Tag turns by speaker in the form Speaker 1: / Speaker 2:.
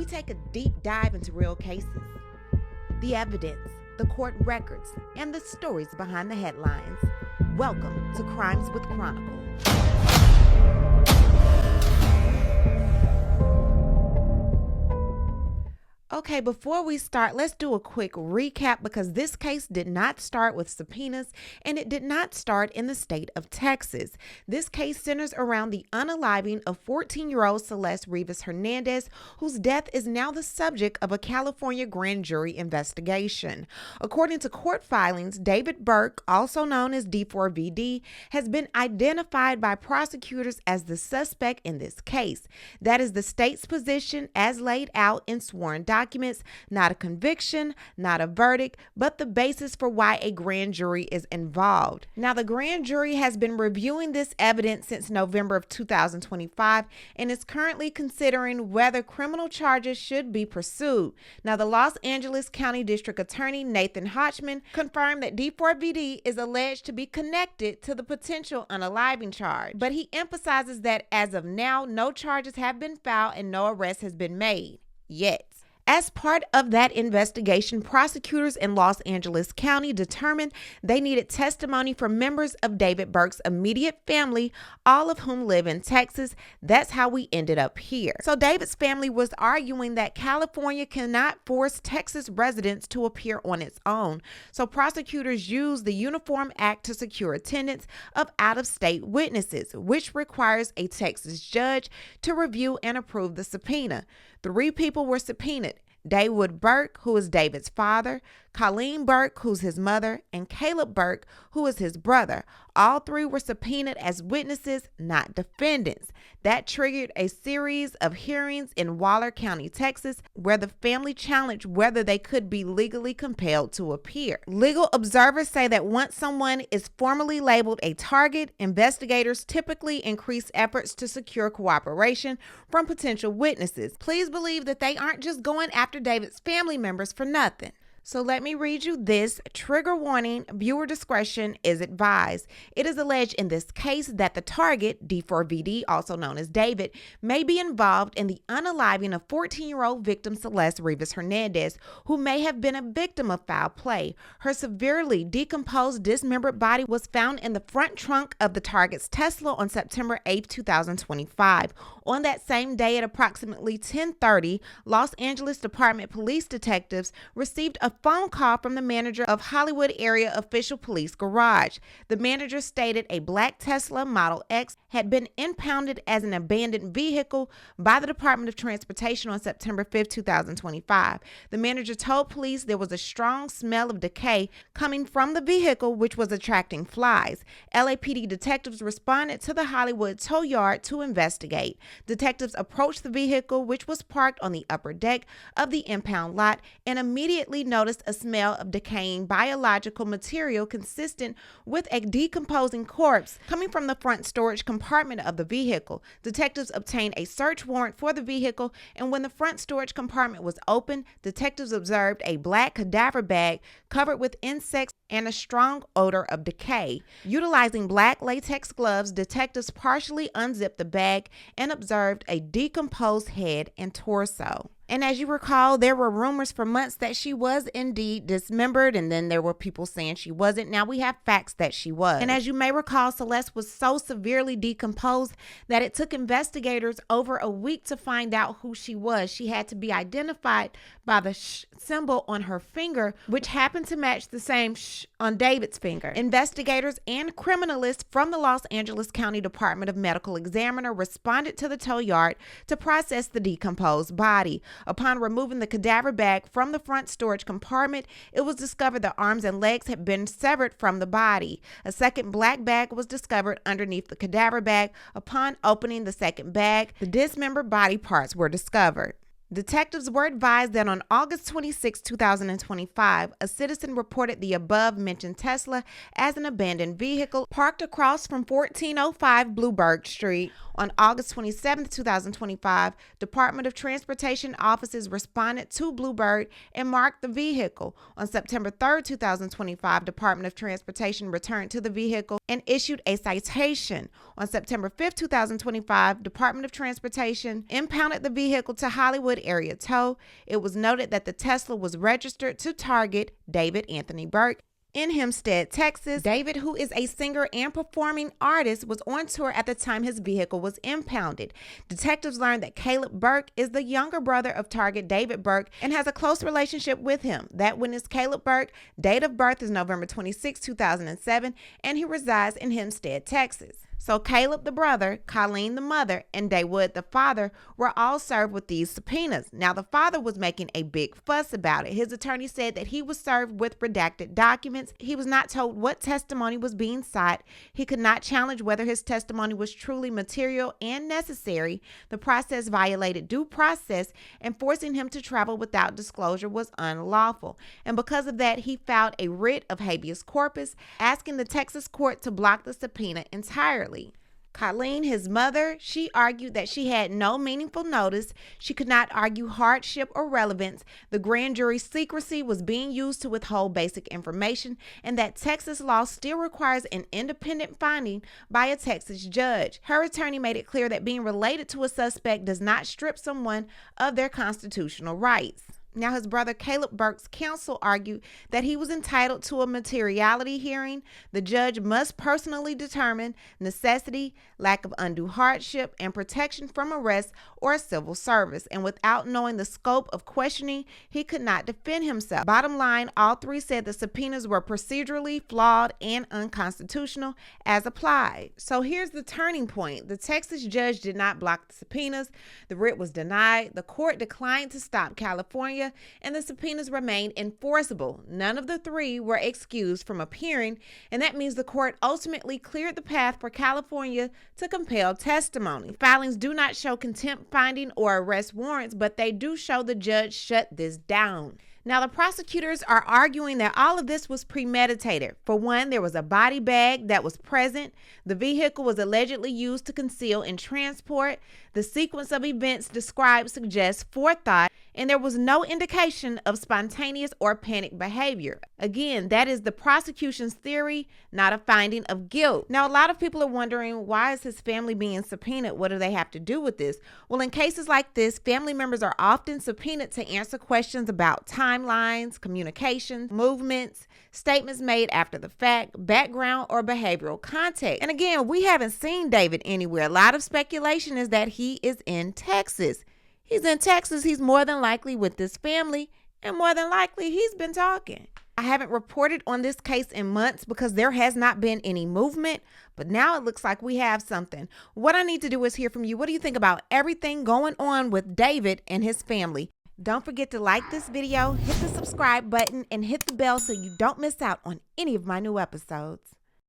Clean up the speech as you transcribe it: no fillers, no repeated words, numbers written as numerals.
Speaker 1: we take a deep dive into real cases, the evidence, the court records, and the stories behind the headlines. Welcome to Crimes with Chronicle. Okay, before we start, let's do a quick recap because this case did not start with subpoenas and it did not start in the state of Texas. This case centers around the unaliving of 14-year-old Celeste Hernandez, whose death is now the subject of a California grand jury investigation. According to court filings, David Burke, also known as D4vd, has been identified by prosecutors as the suspect in this case. That is the state's position as laid out in sworn documents, not a conviction, not a verdict, but the basis for why a grand jury is involved. Now, the grand jury has been reviewing this evidence since November of 2025 and is currently considering whether criminal charges should be pursued. Now, the Los Angeles County District Attorney Nathan Hodgman confirmed that D4vd is alleged to be connected to the potential unaliving charge, but he emphasizes that as of now, no charges have been filed and no arrest has been made yet. As part of that investigation, prosecutors in Los Angeles County determined they needed testimony from members of David Burke's immediate family, all of whom live in Texas. That's how we ended up here. So David's family was arguing that California cannot force Texas residents to appear on its own. So prosecutors used the Uniform Act to secure attendance of out-of-state witnesses, which requires a Texas judge to review and approve the subpoena. 3 people were subpoenaed: David Burke, who is David's father, Colleen Burke, who's his mother, and Caleb Burke, who is his brother. All 3 were subpoenaed as witnesses, not defendants. That triggered a series of hearings in Waller County, Texas, where the family challenged whether they could be legally compelled to appear. Legal observers say that once someone is formally labeled a target, investigators typically increase efforts to secure cooperation from potential witnesses. Please believe that they aren't just going after David's family members for nothing. So let me read you this trigger warning. Viewer discretion is advised. It is alleged in this case that the target, D4vd, also known as David, may be involved in the unaliving of 14-year-old victim Celeste Hernandez, who may have been a victim of foul play. Her severely decomposed, dismembered body was found in the front trunk of the target's Tesla on September 8, 2025. On that same day at approximately 10:30, Los Angeles Department police detectives received a phone call from the manager of Hollywood Area Official Police Garage. The manager stated a black Tesla Model X had been impounded as an abandoned vehicle by the Department of Transportation on September 5, 2025. The manager told police there was a strong smell of decay coming from the vehicle, which was attracting flies. LAPD detectives responded to the Hollywood tow yard to investigate. Detectives approached the vehicle, which was parked on the upper deck of the impound lot, and immediately noticed a smell of decaying biological material consistent with a decomposing corpse coming from the front storage compartment of the vehicle. Detectives obtained a search warrant for the vehicle, and when the front storage compartment was opened, detectives observed a black cadaver bag covered with insects and a strong odor of decay. Utilizing black latex gloves, detectives partially unzipped the bag and observed a decomposed head and torso. And as you recall, there were rumors for months that she was indeed dismembered, and then there were people saying she wasn't. Now we have facts that she was. And as you may recall, Celeste was so severely decomposed that it took investigators over a week to find out who she was. She had to be identified by the symbol on her finger, which happened to match the same on David's finger. Investigators and criminalists from the Los Angeles County Department of Medical Examiner responded to the tow yard to process the decomposed body. Upon removing the cadaver bag from the front storage compartment, it was discovered the arms and legs had been severed from the body. A second black bag was discovered underneath the cadaver bag. Upon opening the second bag, the dismembered body parts were discovered. Detectives were advised that on August 26, 2025, a citizen reported the above-mentioned Tesla as an abandoned vehicle parked across from 1405 Blueberg Street. On August 27, 2025, Department of Transportation officers responded to Bluebird and marked the vehicle. On September 3, 2025, Department of Transportation returned to the vehicle and issued a citation. On September 5, 2025, Department of Transportation impounded the vehicle to Hollywood area tow. It was noted that the Tesla was registered to target David Anthony Burke in Hempstead, Texas. David, who is a singer and performing artist, was on tour at the time his vehicle was impounded. Detectives learned that Caleb Burke is the younger brother of target David Burke and has a close relationship with him. That witness, Caleb Burke, date of birth is November 26, 2007, and he resides in Hempstead, Texas. So Caleb the brother, Colleen the mother, and Dawood the father were all served with these subpoenas. Now the father was making a big fuss about it. His attorney said that he was served with redacted documents. He was not told what testimony was being sought. He could not challenge whether his testimony was truly material and necessary. The process violated due process, and forcing him to travel without disclosure was unlawful. And because of that, he filed a writ of habeas corpus, asking the Texas court to block the subpoena entirely. Colleen, his mother, she argued that she had no meaningful notice. She could not argue hardship or relevance. The grand jury secrecy was being used to withhold basic information, and that Texas law still requires an independent finding by a Texas judge. Her attorney made it clear that being related to a suspect does not strip someone of their constitutional rights. Now, his brother Caleb Burke's counsel argued that he was entitled to a materiality hearing. The judge must personally determine necessity, lack of undue hardship, and protection from arrest or civil service. And without knowing the scope of questioning, he could not defend himself. Bottom line, all three said the subpoenas were procedurally flawed and unconstitutional as applied. So here's the turning point. The Texas judge did not block the subpoenas. The writ was denied. The court declined to stop California, and the subpoenas remained enforceable. None of the three were excused from appearing, and that means the court ultimately cleared the path for California to compel testimony. Filings do not show contempt finding or arrest warrants, but they do show the judge shut this down. Now, the prosecutors are arguing that all of this was premeditated. For one, there was a body bag that was present. The vehicle was allegedly used to conceal and transport. The sequence of events described suggests forethought, and there was no indication of spontaneous or panic behavior. Again, that is the prosecution's theory, not a finding of guilt. Now, a lot of people are wondering, why is his family being subpoenaed? What do they have to do with this? Well, in cases like this, family members are often subpoenaed to answer questions about timelines, communications, movements, statements made after the fact, background, or behavioral context. And again, we haven't seen David anywhere. A lot of speculation is that he is in Texas. He's in Texas. He's more than likely with this family, and more than likely he's been talking. I haven't reported on this case in months because there has not been any movement, but now it looks like we have something. What I need to do is hear from you. What do you think about everything going on with David and his family? Don't forget to like this video, hit the subscribe button, and hit the bell so you don't miss out on any of my new episodes.